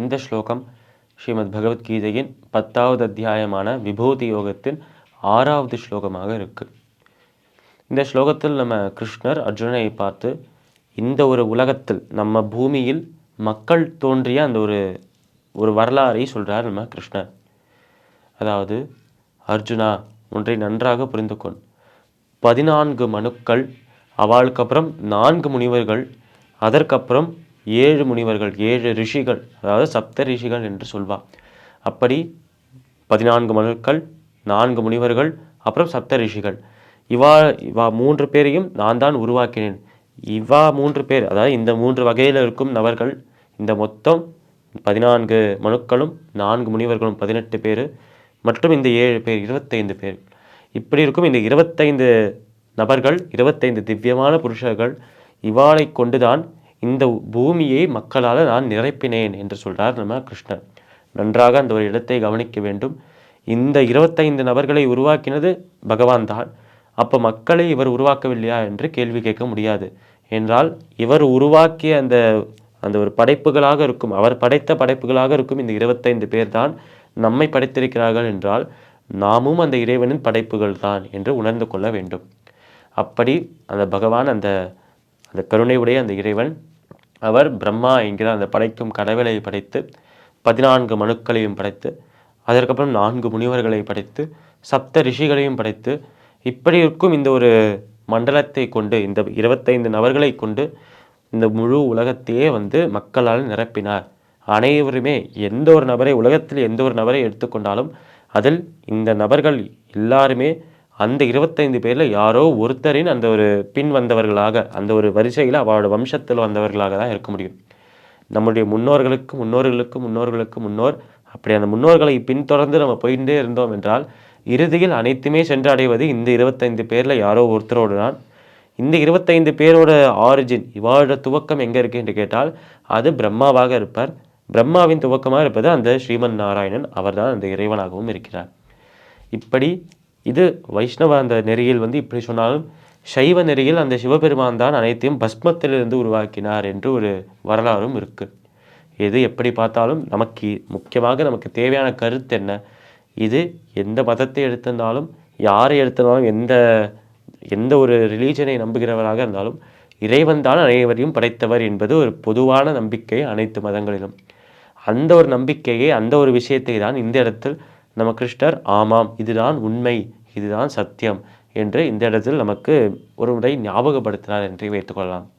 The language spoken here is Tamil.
இந்த ஸ்லோகம் ஸ்ரீமத் பகவத்கீதையின் 10வது அத்தியாயமான விபூதி யோகத்தின் 6வது ஸ்லோகமாக இருக்கு. இந்த ஸ்லோகத்தில் நம்ம கிருஷ்ணர் அர்ஜுனனை பார்த்து இந்த ஒரு உலகத்தில் நம்ம பூமியில் மக்கள் தோன்றிய அந்த ஒரு வரலாறை சொல்றார் நம்ம கிருஷ்ணர். அதாவது, அர்ஜுனா, ஒன்றை நன்றாக புரிந்துகொள். 14 மனுக்கள், அவளுக்கு அப்புறம் 4 முனிவர்கள், அதற்கப்புறம் 7 முனிவர்கள், 7 ரிஷிகள், அதாவது சப்த ரிஷிகள் என்று சொல்வா. அப்படி 14 மனுக்கள், 4 முனிவர்கள், அப்புறம் சப்த ரிஷிகள். இவா 3 பேரையும் நான் தான் உருவாக்கினேன். இவா 3 பேர், அதாவது இந்த 3 வகையில் இருக்கும் நபர்கள், இந்த மொத்தம் 14 மனுக்களும் 4 முனிவர்களும் 18 பேர், மற்றும் இந்த 7 பேர் 25 பேர். இப்படி இருக்கும் இந்த 25 நபர்கள், 25 திவ்யமான புருஷர்கள், இவாளை கொண்டுதான் இந்த பூமியை மக்களால் நான் நிரப்பினேன் என்று சொல்றார் நம்ம கிருஷ்ணர். நன்றாக அந்த ஒரு இடத்தை கவனிக்க வேண்டும். இந்த 25 நபர்களை உருவாக்கினது பகவான் தான். அப்போ மக்களை இவர் உருவாக்கவில்லையா என்று கேள்வி கேட்க முடியாது. என்றால் இவர் உருவாக்கிய அந்த ஒரு படைப்புகளாக இருக்கும், அவர் படைத்த படைப்புகளாக இருக்கும் இந்த 25 பேர் தான் நம்மை படைத்திருக்கிறார்கள் என்றால் நாமும் அந்த இறைவனின் படைப்புகள் தான் என்று உணர்ந்து கொள்ள வேண்டும். அப்படி அந்த பகவான், அந்த கருணையுடைய அந்த இறைவன், அவர் பிரம்மா என்கிற அந்த படைக்கும் கடவுளை படைத்து 14 மனுக்களையும் படைத்து, அதற்கப்புறம் 4 முனிவர்களை படைத்து, சப்த ரிஷிகளையும் படைத்து, இப்படி இருக்கும் இந்த ஒரு மண்டலத்தை கொண்டு, இந்த 25 நபர்களை கொண்டு இந்த முழு உலகத்தையே மக்களால் நிரப்பினார். அனைவருமே எந்த ஒரு நபரை, உலகத்தில் எந்த ஒரு நபரை எடுத்துக்கொண்டாலும் அதில் இந்த நபர்கள் எல்லாருமே அந்த 25 பேரில் யாரோ ஒருத்தரின் அந்த ஒரு பின் வந்தவர்களாக, அந்த ஒரு வரிசையில் அவளோட வம்சத்தில் வந்தவர்களாக தான் இருக்க முடியும். நம்முடைய முன்னோர்களுக்கு முன்னோர்களுக்கு முன்னோர்களுக்கு முன்னோர், அப்படி அந்த முன்னோர்களை பின்தொடர்ந்து நம்ம போயிட்டே இருந்தோம் என்றால் இறுதியில் அனைத்துமே சென்று அடைவது இந்த 25 பேரில் யாரோ ஒருத்தரோடு தான். இந்த 25 பேரோட ஆரிஜின், இவாளோட துவக்கம் எங்கே இருக்குது என்று கேட்டால் அது பிரம்மாவாக இருப்பார். பிரம்மாவின் துவக்கமாக இருப்பது அந்த ஸ்ரீமன் நாராயணன், அவர்தான் அந்த இறைவனாகவும் இருக்கிறார். இப்படி இது வைஷ்ணவ அந்த நெறியில் இப்படி சொன்னாலும், சைவ நெறியில் அந்த சிவபெருமான் தான் அனைத்தையும் பஸ்மத்திலிருந்து உருவாக்கினார் என்று ஒரு வரலாறும் இருக்கு. எது எப்படி பார்த்தாலும் முக்கியமாக நமக்கு தேவையான கருத்து என்ன? இது எந்த மதத்தை எடுத்திருந்தாலும், யாரை எடுத்திருந்தாலும், எந்த ஒரு ரிலீஜனை நம்புகிறவராக இருந்தாலும் இறைவன் தான் அனைவரையும் படைத்தவர் என்பது ஒரு பொதுவான நம்பிக்கை அனைத்து மதங்களிலும். அந்த ஒரு நம்பிக்கையை, அந்த ஒரு விஷயத்தை தான் இந்த இடத்தில் நம்ம கிருஷ்ணர் ஆமாம், இதுதான் உண்மை, இதுதான் சத்தியம் என்று இந்த இடத்தில் நமக்கு ஒரு முறை ஞாபகப்படுத்தினார் என்று வைத்துக்கொள்ளலாம்.